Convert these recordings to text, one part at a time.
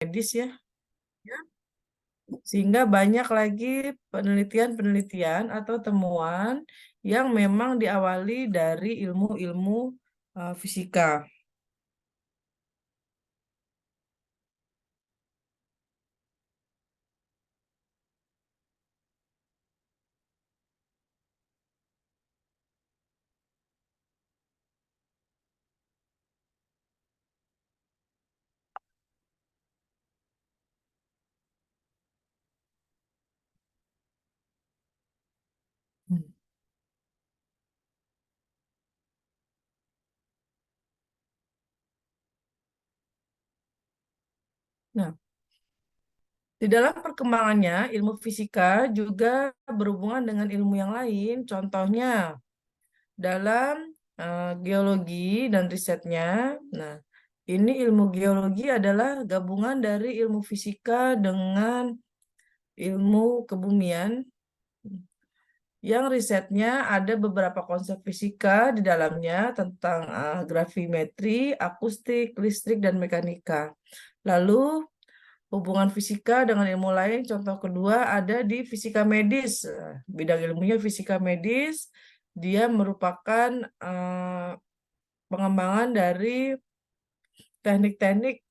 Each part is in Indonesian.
medis ya. Sehingga banyak lagi penelitian-penelitian atau temuan yang memang diawali dari ilmu-ilmu fisika. Hmm. Nah, di dalam perkembangannya, ilmu fisika juga berhubungan dengan ilmu yang lain. Contohnya, dalam geologi dan risetnya. Nah, ini ilmu geologi adalah gabungan dari ilmu fisika dengan ilmu kebumian yang risetnya ada beberapa konsep fisika di dalamnya tentang gravimetri, akustik, listrik, dan mekanika. Lalu hubungan fisika dengan ilmu lain, contoh kedua ada di fisika medis. Bidang ilmunya fisika medis, dia merupakan pengembangan dari teknik-teknik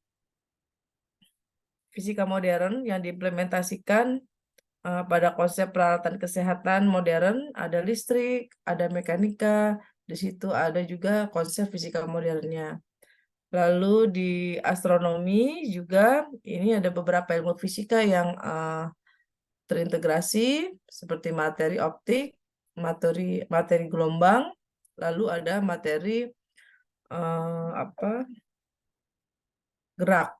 fisika modern yang diimplementasikan pada konsep peralatan kesehatan modern, ada listrik, ada mekanika, di situ ada juga konsep fisika modernnya. Lalu di astronomi juga ini ada beberapa ilmu fisika yang terintegrasi seperti materi optik, materi materi gelombang, lalu ada materi apa gerak.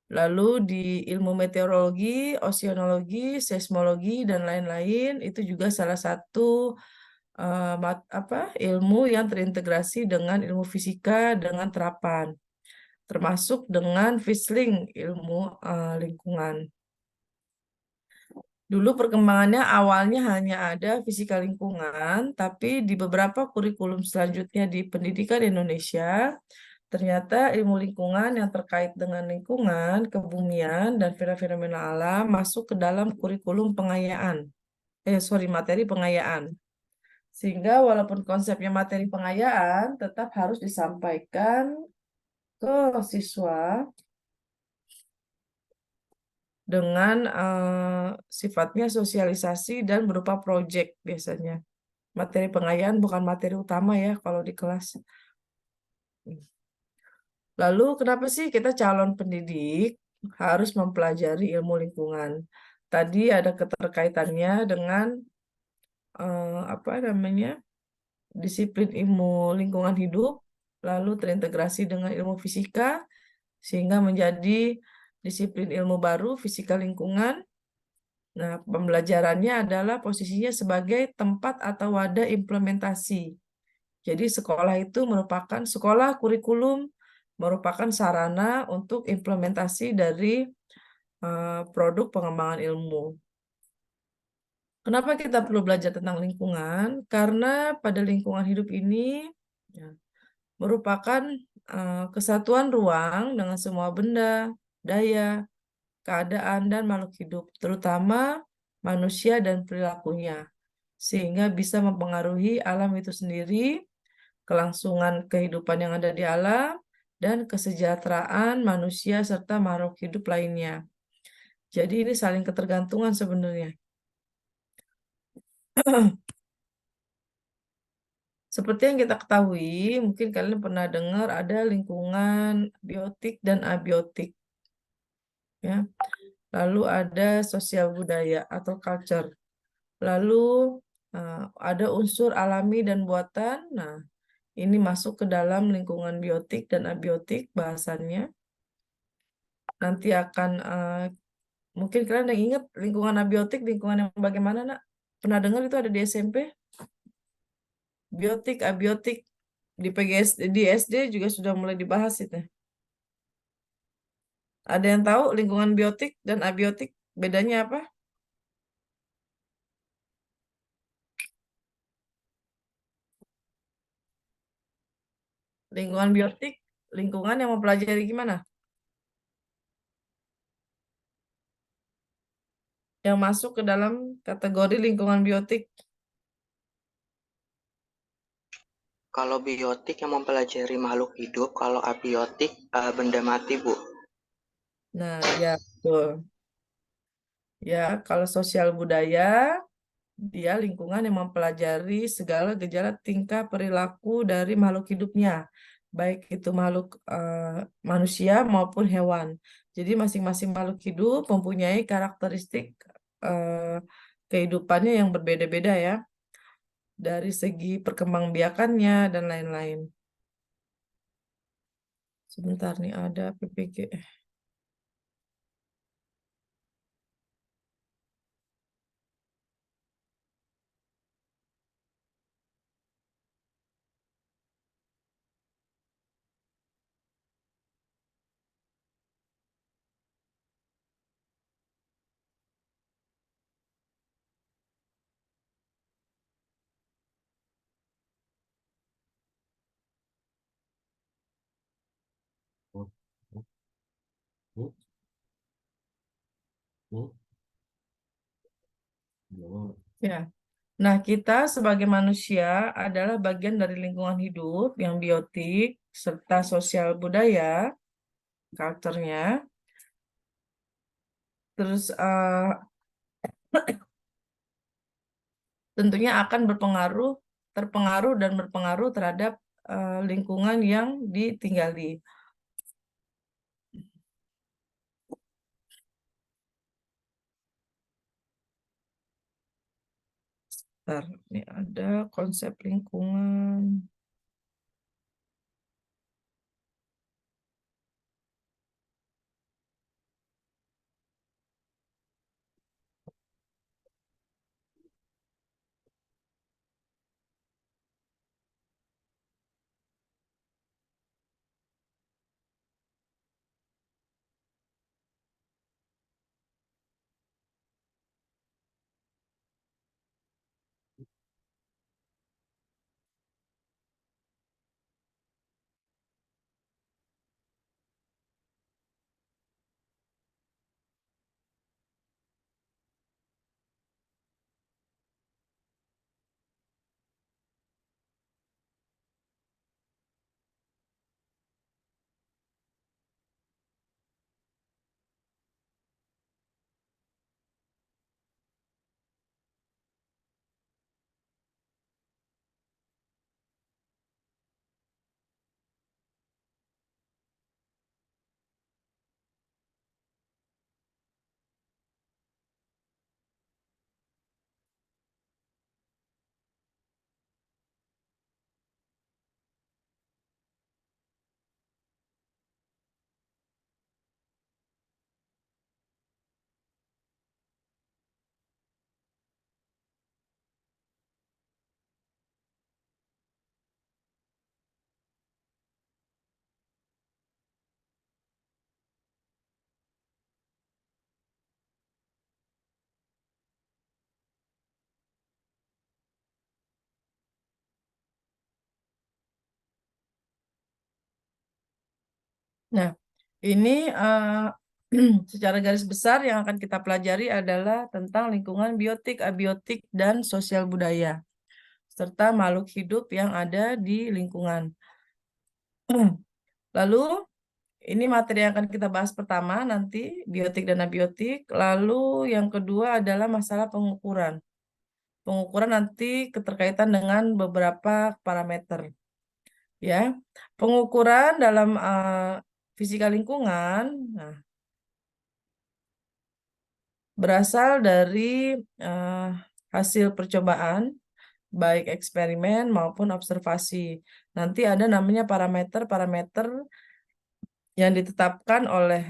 Lalu di ilmu meteorologi, oceanologi, seismologi dan lain-lain itu juga salah satu ilmu yang terintegrasi dengan ilmu fisika dengan terapan, termasuk dengan FISLING, ilmu lingkungan. Dulu perkembangannya awalnya hanya ada fisika lingkungan, tapi di beberapa kurikulum selanjutnya di pendidikan Indonesia, ternyata ilmu lingkungan yang terkait dengan lingkungan, kebumian, dan fenomena alam masuk ke dalam kurikulum pengayaan. Materi pengayaan. Sehingga walaupun konsepnya materi pengayaan, tetap harus disampaikan ke siswa dengan sifatnya sosialisasi dan berupa proyek biasanya. Materi pengayaan bukan materi utama ya kalau di kelas. Lalu kenapa sih kita calon pendidik harus mempelajari ilmu lingkungan? Tadi ada keterkaitannya dengan apa namanya disiplin ilmu lingkungan hidup, lalu terintegrasi dengan ilmu fisika, sehingga menjadi disiplin ilmu baru, fisika lingkungan. Nah, pembelajarannya adalah posisinya sebagai tempat atau wadah implementasi. Jadi sekolah itu merupakan sekolah kurikulum merupakan sarana untuk implementasi dari produk pengembangan ilmu. Kenapa kita perlu belajar tentang lingkungan? Karena pada lingkungan hidup ini ya, merupakan kesatuan ruang dengan semua benda, daya, keadaan, dan makhluk hidup, terutama manusia dan perilakunya, sehingga bisa mempengaruhi alam itu sendiri, kelangsungan kehidupan yang ada di alam, dan kesejahteraan manusia serta makhluk hidup lainnya. Jadi ini saling ketergantungan sebenarnya. Seperti yang kita ketahui, mungkin kalian pernah dengar ada lingkungan biotik dan abiotik, ya. Lalu ada sosial budaya atau culture. Lalu ada unsur alami dan buatan. Nah, ini masuk ke dalam lingkungan biotik dan abiotik bahasannya. Nanti akan mungkin kalian yang ingat lingkungan abiotik, lingkungan yang bagaimana, nak? Pernah dengar itu ada di SMP? Biotik, abiotik di PGS, di SD juga sudah mulai dibahas itu. Ada yang tahu lingkungan biotik dan abiotik bedanya apa? Lingkungan biotik, lingkungan yang mempelajari gimana? yang masuk ke dalam kategori lingkungan biotik? Kalau biotik yang mempelajari makhluk hidup, kalau abiotik benda mati, Bu. Nah, ya betul. Ya, kalau sosial budaya, dia lingkungan yang mempelajari segala gejala tingkah perilaku dari makhluk hidupnya, baik itu makhluk manusia maupun hewan. Jadi masing-masing makhluk hidup mempunyai karakteristik eh, kehidupannya yang berbeda-beda ya, dari segi perkembangbiakannya dan lain-lain. Sebentar nih ada PPG. Ya. Nah, kita sebagai manusia adalah bagian dari lingkungan hidup yang biotik serta sosial budaya, culture-nya. Terus tentunya akan terpengaruh dan berpengaruh terhadap lingkungan yang ditinggali. Bentar, ini ada konsep lingkungan. Nah, ini secara garis besar yang akan kita pelajari adalah tentang lingkungan biotik, abiotik, dan sosial budaya, serta makhluk hidup yang ada di lingkungan. Lalu, ini materi yang akan kita bahas pertama nanti, biotik dan abiotik. Lalu yang kedua adalah masalah pengukuran. Pengukuran nanti keterkaitan dengan beberapa parameter. Ya, pengukuran dalam fisika lingkungan, nah, berasal dari eh, hasil percobaan, baik eksperimen maupun observasi. Nanti ada namanya parameter-parameter yang ditetapkan oleh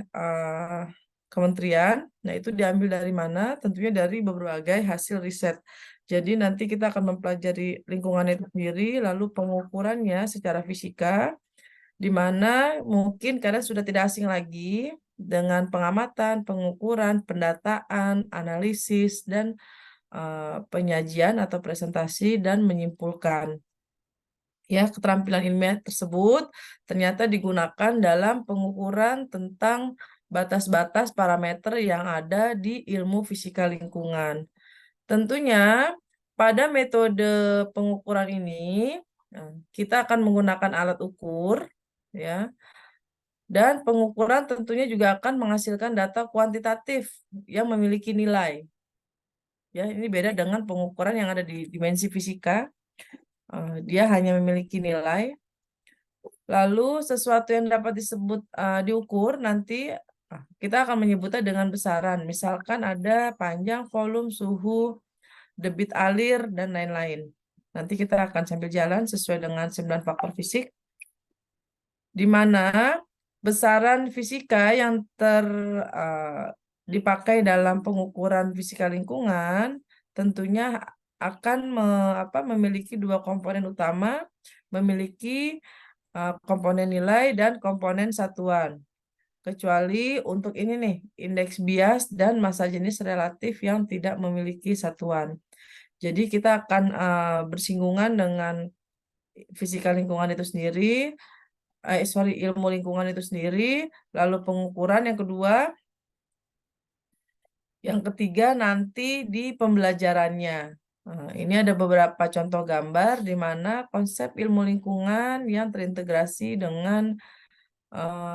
kementerian. Nah, itu diambil dari mana? Tentunya dari berbagai hasil riset. Jadi nanti kita akan mempelajari lingkungan itu sendiri, lalu pengukurannya secara fisika, di mana mungkin karena sudah tidak asing lagi dengan pengamatan, pengukuran, pendataan, analisis, dan penyajian atau presentasi dan menyimpulkan. Ya, keterampilan ilmiah tersebut ternyata digunakan dalam pengukuran tentang batas-batas parameter yang ada di ilmu fisika lingkungan. Tentunya pada metode pengukuran ini kita akan menggunakan alat ukur, ya, dan pengukuran tentunya juga akan menghasilkan data kuantitatif yang memiliki nilai. Ya, ini beda dengan pengukuran yang ada di dimensi fisika. Dia hanya memiliki nilai. Lalu sesuatu yang dapat disebut diukur nanti kita akan menyebutnya dengan besaran. Misalkan ada panjang, volume, suhu, debit alir, dan lain-lain. Nanti kita akan sambil jalan sesuai dengan 9 faktor fisik, di mana besaran fisika yang dipakai dalam pengukuran fisika lingkungan tentunya akan memiliki dua komponen utama, memiliki komponen nilai dan komponen satuan. Kecuali untuk ini nih, indeks bias dan massa jenis relatif yang tidak memiliki satuan. Jadi kita akan bersinggungan dengan fisika lingkungan itu sendiri, ilmu lingkungan itu sendiri, lalu pengukuran yang kedua, yang ketiga nanti di pembelajarannya. Ini ada beberapa contoh gambar di mana konsep ilmu lingkungan yang terintegrasi dengan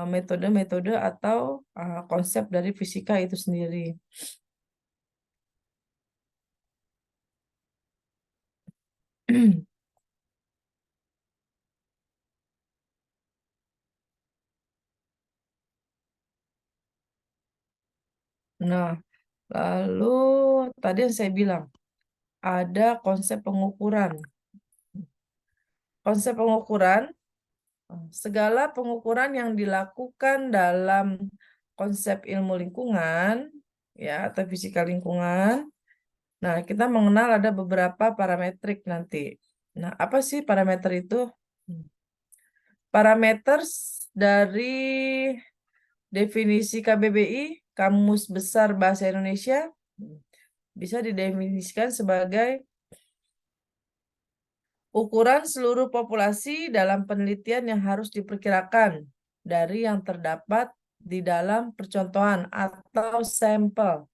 metode-metode atau konsep dari fisika itu sendiri. Nah, lalu tadi yang saya bilang, ada konsep pengukuran. Konsep pengukuran, segala pengukuran yang dilakukan dalam konsep ilmu lingkungan, ya, atau fisika lingkungan. Nah, kita mengenal ada beberapa parametrik nanti. Nah, apa sih parameter itu? Parameter dari definisi KBBI, Kamus Besar Bahasa Indonesia, bisa didefinisikan sebagai ukuran seluruh populasi dalam penelitian yang harus diperkirakan dari yang terdapat di dalam percontohan atau sampel.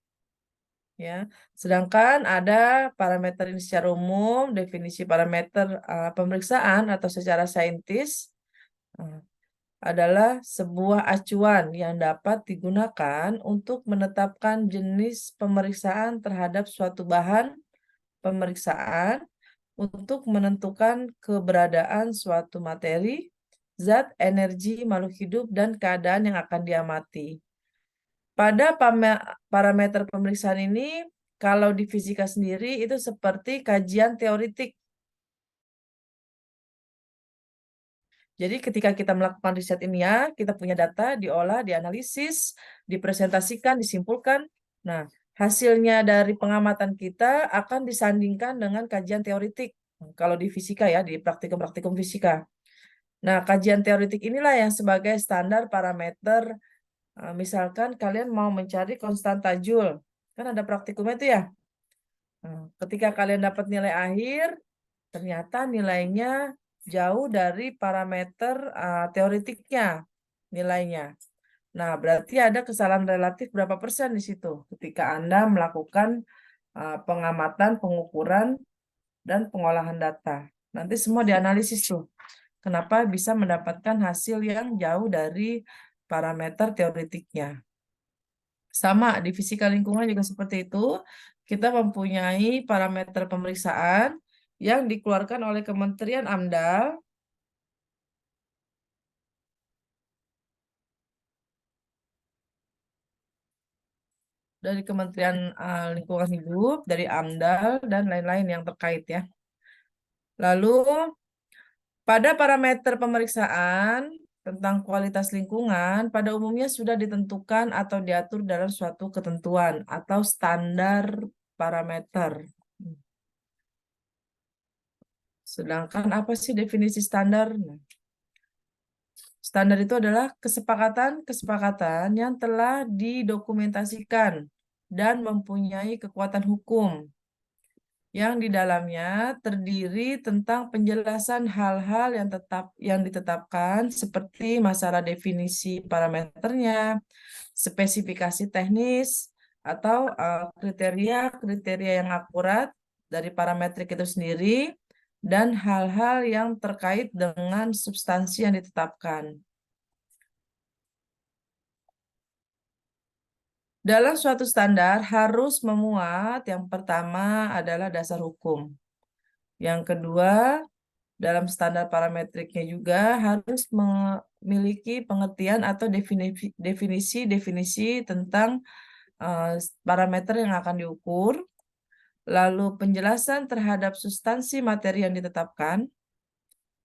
Ya, sedangkan ada parameter ini secara umum, definisi parameter pemeriksaan atau secara saintis adalah sebuah acuan yang dapat digunakan untuk menetapkan jenis pemeriksaan terhadap suatu bahan pemeriksaan untuk menentukan keberadaan suatu materi, zat, energi, makhluk hidup, dan keadaan yang akan diamati. Pada parameter pemeriksaan ini, kalau di fisika sendiri itu seperti kajian teoritik. Jadi ketika kita melakukan riset ilmiah, kita punya data, diolah, dianalisis, dipresentasikan, disimpulkan. Nah, hasilnya dari pengamatan kita akan disandingkan dengan kajian teoritik. Kalau di fisika ya, di praktikum-praktikum fisika. Nah, kajian teoritik inilah yang sebagai standar parameter. Misalkan kalian mau mencari konstanta Joule, kan ada praktikumnya itu ya. Ketika kalian dapat nilai akhir, ternyata nilainya jauh dari parameter teoritiknya nilainya. Nah, berarti ada kesalahan relatif berapa persen di situ ketika Anda melakukan pengamatan, pengukuran, dan pengolahan data. Nanti semua dianalisis tuh. Kenapa bisa mendapatkan hasil yang jauh dari parameter teoritiknya. Sama, di fisika lingkungan juga seperti itu. Kita mempunyai parameter pemeriksaan yang dikeluarkan oleh Kementerian AMDAL dari Kementerian Lingkungan Hidup, dari AMDAL, dan lain-lain yang terkait ya. Lalu, pada parameter pemeriksaan tentang kualitas lingkungan, pada umumnya sudah ditentukan atau diatur dalam suatu ketentuan atau standar parameter. Sedangkan apa sih definisi standar? Nah, standar itu adalah kesepakatan-kesepakatan yang telah didokumentasikan dan mempunyai kekuatan hukum. yang di dalamnya terdiri tentang penjelasan hal-hal yang ditetapkan seperti masalah definisi parameternya, spesifikasi teknis, atau kriteria-kriteria yang akurat dari parametrik itu sendiri, dan hal-hal yang terkait dengan substansi yang ditetapkan. Dalam suatu standar harus memuat yang pertama adalah dasar hukum. Yang kedua, dalam standar parametriknya juga harus memiliki pengertian atau definisi-definisi tentang parameter yang akan diukur, lalu penjelasan terhadap substansi materi yang ditetapkan,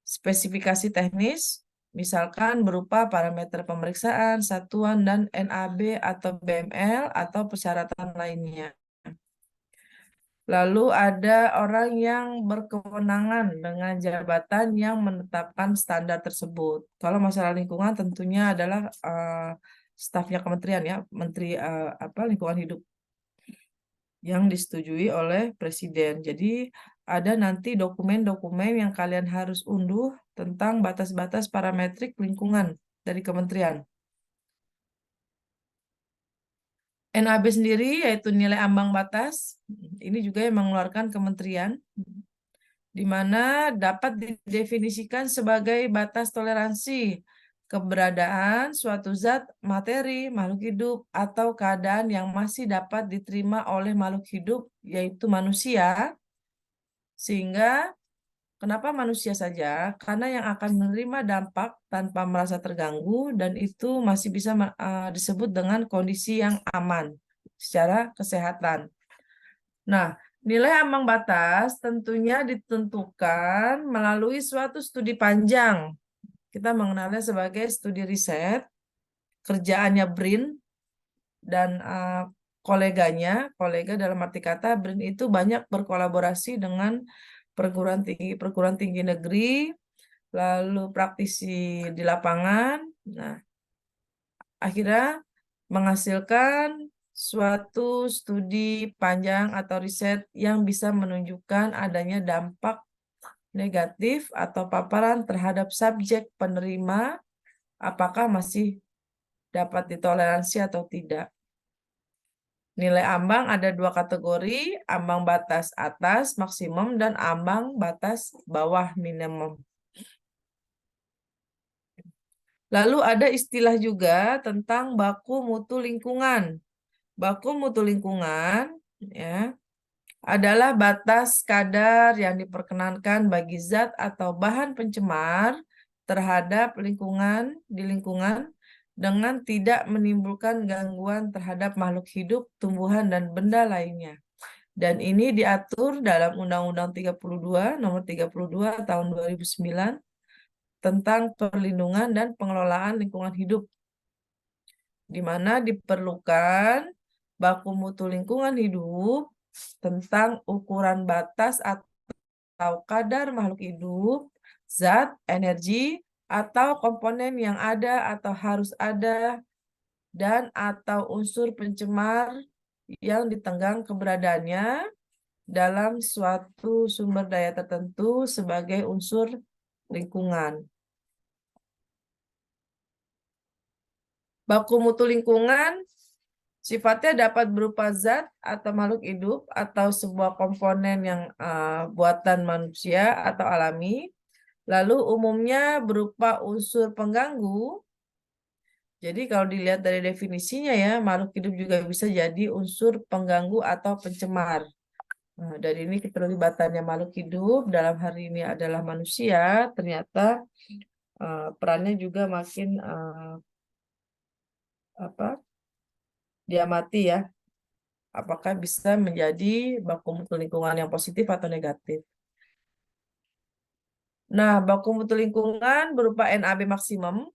spesifikasi teknis, misalkan berupa parameter pemeriksaan, satuan, dan NAB atau BML atau persyaratan lainnya. Lalu ada orang yang berkewenangan dengan jabatan yang menetapkan standar tersebut. Kalau masalah lingkungan tentunya adalah stafnya kementerian ya, Menteri Lingkungan Hidup yang disetujui oleh Presiden. Jadi ada nanti dokumen-dokumen yang kalian harus unduh tentang batas-batas parametrik lingkungan dari kementerian. NAB sendiri yaitu nilai ambang batas, ini juga yang mengeluarkan kementerian, di mana dapat didefinisikan sebagai batas toleransi keberadaan suatu zat, materi, makhluk hidup, atau keadaan yang masih dapat diterima oleh makhluk hidup, yaitu manusia, sehingga kenapa manusia saja? Karena yang akan menerima dampak tanpa merasa terganggu dan itu masih bisa disebut dengan kondisi yang aman secara kesehatan. Nah, nilai ambang batas tentunya ditentukan melalui suatu studi panjang. Kita mengenalnya sebagai studi riset, kerjaannya Brin dan kolega dalam arti kata Brin itu banyak berkolaborasi dengan perguruan tinggi negeri, lalu praktisi di lapangan. Nah, akhirnya menghasilkan suatu studi panjang atau riset yang bisa menunjukkan adanya dampak negatif atau paparan terhadap subjek penerima, apakah masih dapat ditoleransi atau tidak. Nilai ambang ada dua kategori, ambang batas atas maksimum dan ambang batas bawah minimum. Lalu ada istilah juga tentang baku mutu lingkungan. Baku mutu lingkungan ya adalah batas kadar yang diperkenankan bagi zat atau bahan pencemar terhadap lingkungan dengan tidak menimbulkan gangguan terhadap makhluk hidup, tumbuhan, dan benda lainnya. Dan ini diatur dalam Undang-Undang 32, Nomor 32 Tahun 2009 tentang perlindungan dan pengelolaan lingkungan hidup, di mana diperlukan baku mutu lingkungan hidup tentang ukuran batas atau kadar makhluk hidup, zat, energi, atau komponen yang ada atau harus ada, dan atau unsur pencemar yang ditenggang keberadaannya dalam suatu sumber daya tertentu sebagai unsur lingkungan. Baku mutu lingkungan sifatnya dapat berupa zat atau makhluk hidup atau sebuah komponen yang buatan manusia atau alami. Lalu umumnya berupa unsur pengganggu. Jadi kalau dilihat dari definisinya ya, makhluk hidup juga bisa jadi unsur pengganggu atau pencemar. Nah, dari ini keterlibatannya makhluk hidup dalam hari ini adalah manusia, ternyata perannya juga makin diamati ya. Apakah bisa menjadi baku mutu lingkungan yang positif atau negatif. Nah, baku mutu lingkungan berupa NAB maksimum,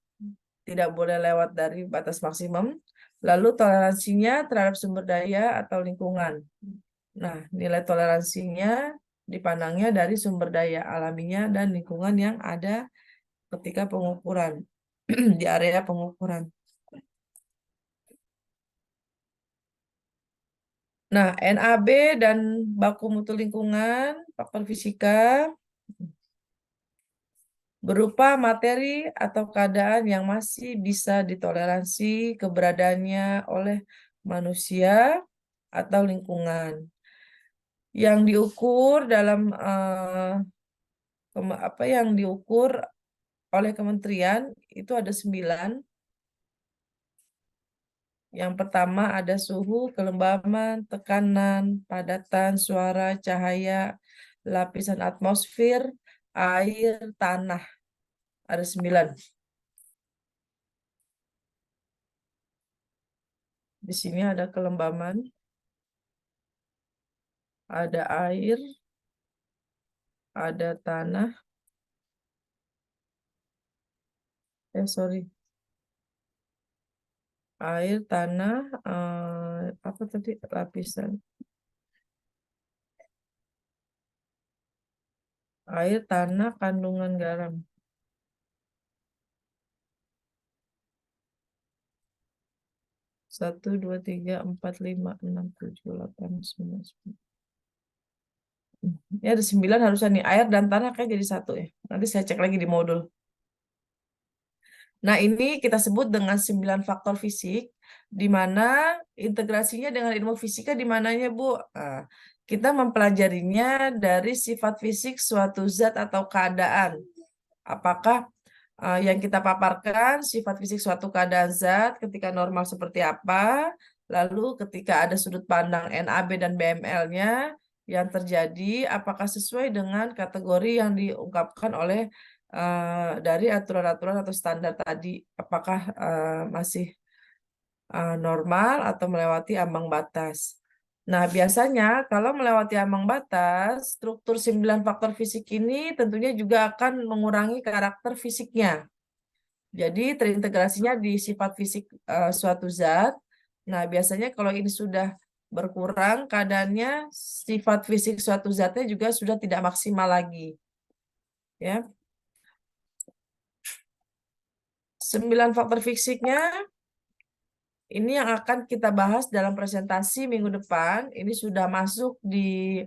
tidak boleh lewat dari batas maksimum. Lalu toleransinya terhadap sumber daya atau lingkungan. Nah, nilai toleransinya dipandangnya dari sumber daya alaminya dan lingkungan yang ada ketika pengukuran di area pengukuran. Nah, NAB dan baku mutu lingkungan, faktor fisika, berupa materi atau keadaan yang masih bisa ditoleransi keberadaannya oleh manusia atau lingkungan. Yang diukur dalam apa yang diukur oleh kementerian itu ada 9. Yang pertama ada suhu, kelembaban, tekanan, padatan, suara, cahaya, lapisan atmosfer, air, tanah. Ada 9. Di sini ada kelembaban, ada air, ada tanah. Sorry. Air, tanah, apa tadi? Lapisan. Air, tanah, kandungan garam. 1, 2, 3, 4, 5, 6, 7, 8, 9, 10. Ya ada 9 harusnya nih. Air dan tanah kayak jadi 1 ya. Nanti saya cek lagi di modul. Nah, ini kita sebut dengan 9 faktor fisik, di mana integrasinya dengan ilmu fisika di mananya, Bu? Nah, kita mempelajarinya dari sifat fisik suatu zat atau keadaan. Apakah yang kita paparkan sifat fisik suatu keadaan zat ketika normal seperti apa, lalu ketika ada sudut pandang NAB dan BML-nya yang terjadi, apakah sesuai dengan kategori yang diungkapkan oleh dari aturan-aturan atau standar tadi, apakah masih normal atau melewati ambang batas. Nah, biasanya kalau melewati ambang batas, struktur 9 faktor fisik ini tentunya juga akan mengurangi karakter fisiknya. Jadi terintegrasinya di sifat fisik suatu zat. Nah, biasanya kalau ini sudah berkurang keadaannya, sifat fisik suatu zatnya juga sudah tidak maksimal lagi. Ya. 9 faktor fisiknya ini yang akan kita bahas dalam presentasi minggu depan. Ini sudah masuk di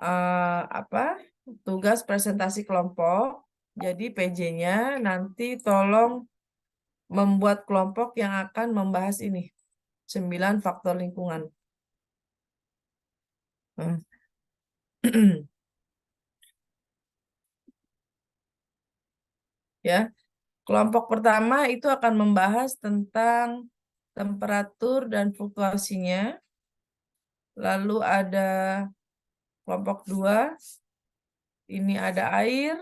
apa? Tugas presentasi kelompok. Jadi PJ-nya nanti tolong membuat kelompok yang akan membahas ini. 9 faktor lingkungan. Hmm. Ya, kelompok pertama itu akan membahas tentang temperatur dan fluktuasinya. Lalu ada kelompok 2, ini ada air.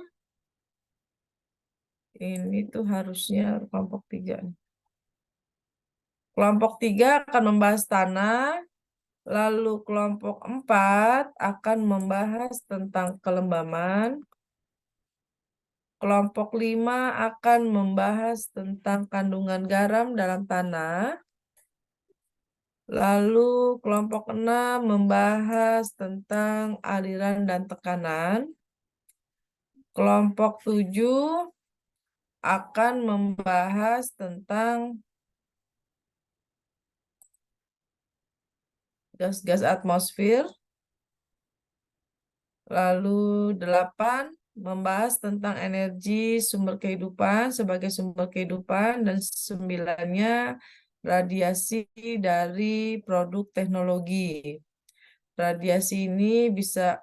Ini tuh harusnya kelompok 3. Kelompok 3 akan membahas tanah. Lalu kelompok 4 akan membahas tentang kelembaman. Kelompok 5 akan membahas tentang kandungan garam dalam tanah. Lalu kelompok 6 membahas tentang aliran dan tekanan. Kelompok 7 akan membahas tentang gas-gas atmosfer. Lalu 8 membahas tentang energi sumber kehidupan sebagai sumber kehidupan, dan 9-nya radiasi dari produk teknologi. Radiasi ini bisa,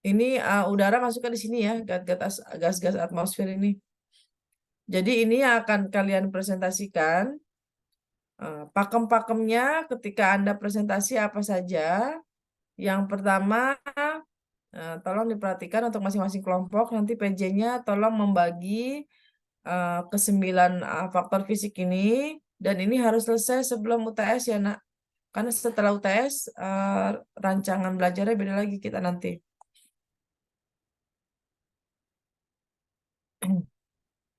ini udara masukkan di sini ya, gas-gas atmosfer ini. Jadi ini yang akan kalian presentasikan. Pakem-pakemnya ketika Anda presentasi apa saja. Yang pertama, tolong diperhatikan untuk masing-masing kelompok. Nanti PJ-nya tolong membagi ke 9 faktor fisik ini. Dan ini harus selesai sebelum UTS ya, Nak. Karena setelah UTS, rancangan belajarnya beda lagi kita nanti.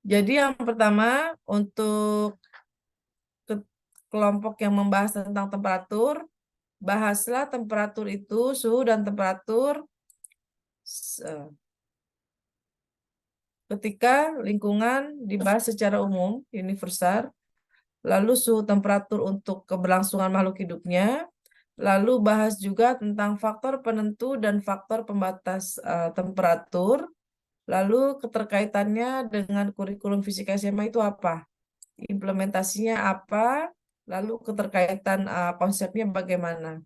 Jadi yang pertama, untuk kelompok yang membahas tentang temperatur, bahaslah temperatur itu, suhu dan temperatur ketika lingkungan dibahas secara umum, universal. lalu suhu temperatur untuk keberlangsungan makhluk hidupnya, lalu bahas juga tentang faktor penentu dan faktor pembatas temperatur, lalu keterkaitannya dengan kurikulum fisika SMA itu apa, implementasinya apa, lalu keterkaitan konsepnya bagaimana.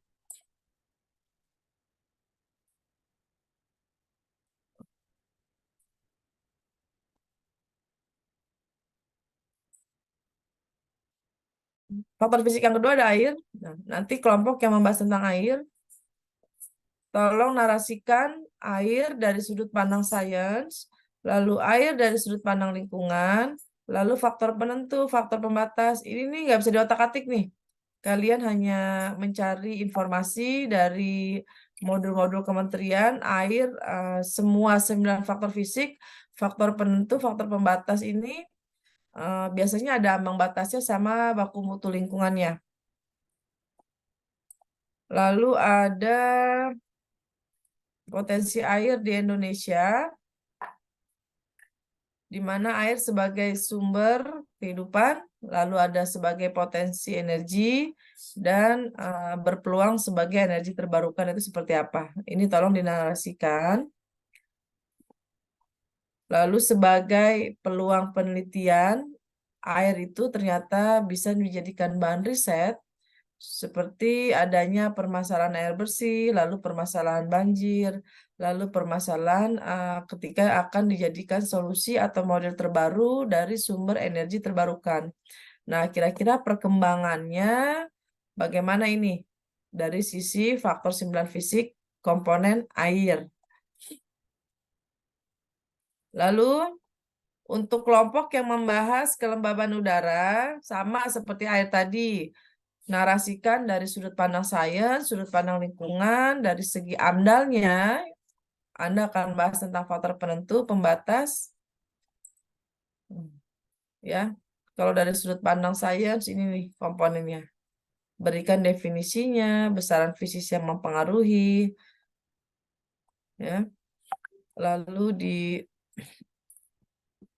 Faktor fisik yang kedua ada air. Nah, nanti kelompok yang membahas tentang air, tolong narasikan air dari sudut pandang sains, lalu air dari sudut pandang lingkungan, lalu faktor penentu, faktor pembatas. Ini nih nggak bisa diotak-atik nih. Kalian hanya mencari informasi dari modul-modul kementerian, air, semua 9 faktor fisik, faktor penentu, faktor pembatas ini biasanya ada ambang batasnya sama baku mutu lingkungannya. Lalu ada potensi air di Indonesia, di mana air sebagai sumber kehidupan, lalu ada sebagai potensi energi, dan berpeluang sebagai energi terbarukan itu seperti apa. Ini tolong dinarasikan. Lalu sebagai peluang penelitian, air itu ternyata bisa dijadikan bahan riset, seperti adanya permasalahan air bersih, lalu permasalahan banjir, lalu permasalahan ketika akan dijadikan solusi atau model terbaru dari sumber energi terbarukan. Nah, kira-kira perkembangannya bagaimana ini dari sisi faktor 9 fisik komponen air. Lalu untuk kelompok yang membahas kelembaban udara, sama seperti air tadi, narasikan dari sudut pandang sains, sudut pandang lingkungan, dari segi AMDAL-nya, Anda akan bahas tentang faktor penentu, pembatas, ya. Kalau dari sudut pandang sains, ini nih komponennya. Berikan definisinya, besaran fisik yang mempengaruhi, ya. Lalu di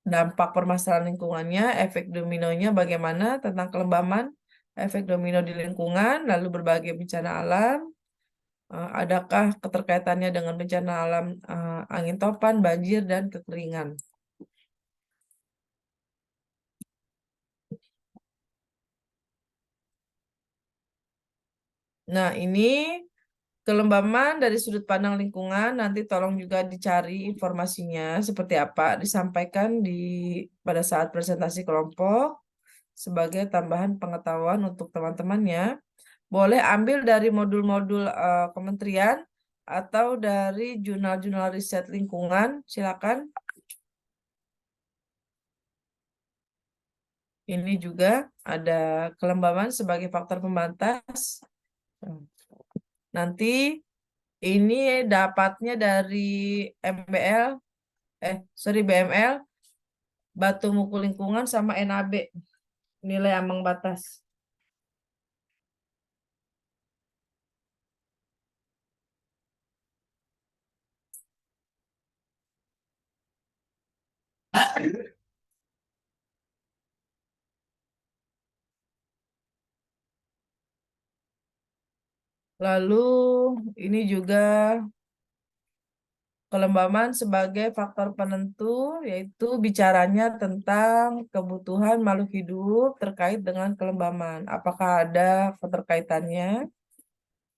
dampak permasalahan lingkungannya, efek dominonya bagaimana tentang kelembaman, efek domino di lingkungan, lalu berbagai bencana alam, adakah keterkaitannya dengan bencana alam, angin topan, banjir, dan kekeringan. Nah, ini kelembaman dari sudut pandang lingkungan, nanti tolong juga dicari informasinya seperti apa, disampaikan pada saat presentasi kelompok sebagai tambahan pengetahuan untuk teman-temannya. Boleh ambil dari modul-modul kementerian atau dari jurnal-jurnal riset lingkungan, silakan. Ini juga ada kelembaban sebagai faktor pembatas. Nanti ini dapatnya dari MBL, BML, batu muku lingkungan sama NAB, nilai ambang batas. Lalu ini juga kelembaban sebagai faktor penentu, yaitu bicaranya tentang kebutuhan makhluk hidup terkait dengan kelembaban. Apakah ada keterkaitannya,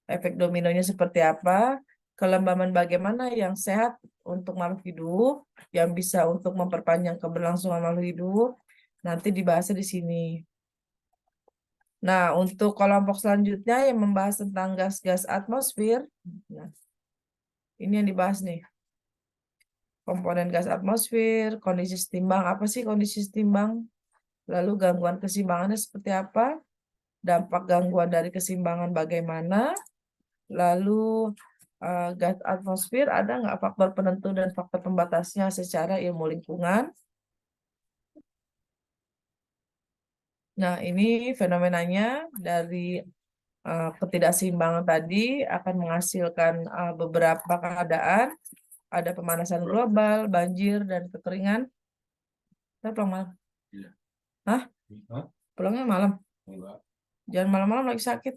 efek dominonya seperti apa, kelembaban bagaimana yang sehat untuk makhluk hidup, yang bisa untuk memperpanjang keberlangsungan makhluk hidup, nanti dibahasnya di sini. Nah, untuk kelompok selanjutnya yang membahas tentang gas-gas atmosfer, nah, ini yang dibahas nih. Komponen gas atmosfer, kondisi setimbang, apa sih kondisi setimbang? Lalu gangguan keseimbangannya seperti apa? Dampak gangguan dari keseimbangan bagaimana? Lalu gas atmosfer ada nggak faktor penentu dan faktor pembatasnya secara ilmu lingkungan? Nah, ini fenomenanya dari ketidakseimbangan tadi akan menghasilkan beberapa keadaan. Ada pemanasan global, banjir, dan kekeringan. Hah? Pulangnya malam. Jangan malam-malam lagi sakit.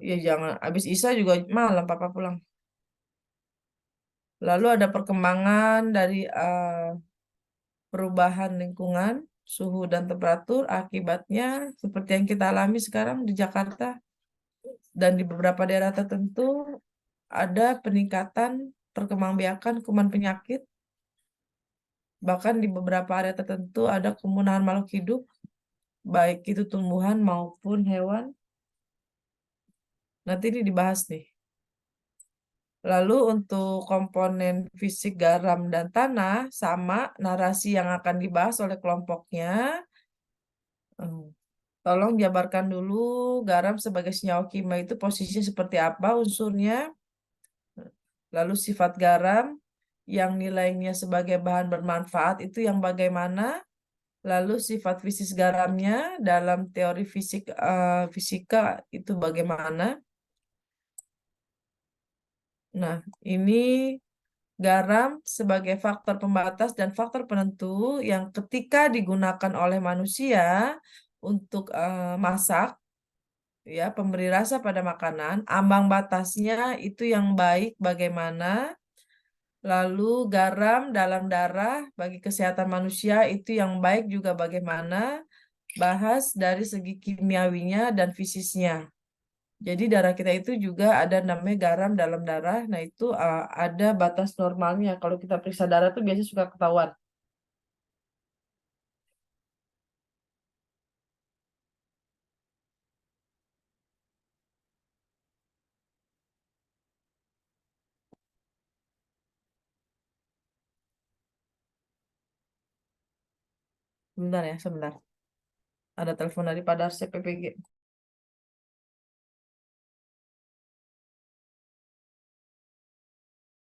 Ya jangan. Habis Isa juga malam papa pulang. Lalu ada perkembangan dari perubahan lingkungan, suhu dan temperatur. Akibatnya seperti yang kita alami sekarang di Jakarta dan di beberapa daerah tertentu ada peningkatan perkembangbiakan kuman penyakit. Bahkan di beberapa area tertentu ada kepunahan makhluk hidup, baik itu tumbuhan maupun hewan. Nanti ini dibahas nih. Lalu untuk komponen fisik garam dan tanah, sama narasi yang akan dibahas oleh kelompoknya. Hmm, Tolong jabarkan dulu garam sebagai senyawa kimia itu posisinya seperti apa unsurnya. Lalu sifat garam yang nilainya sebagai bahan bermanfaat itu yang bagaimana. Lalu sifat fisik garamnya dalam teori fisika itu bagaimana. Nah, ini garam sebagai faktor pembatas dan faktor penentu yang ketika digunakan oleh manusia untuk masak, ya, pemberi rasa pada makanan, ambang batasnya itu yang baik bagaimana. Lalu garam dalam darah bagi kesehatan manusia itu yang baik juga bagaimana. Bahas dari segi kimiawinya dan fisiknya. Jadi darah kita itu juga ada namanya garam dalam darah. Nah itu ada batas normalnya. Kalau kita periksa darah tuh biasanya suka ketahuan. Sebentar ya, sebentar. Ada telepon dari Padar CPPG.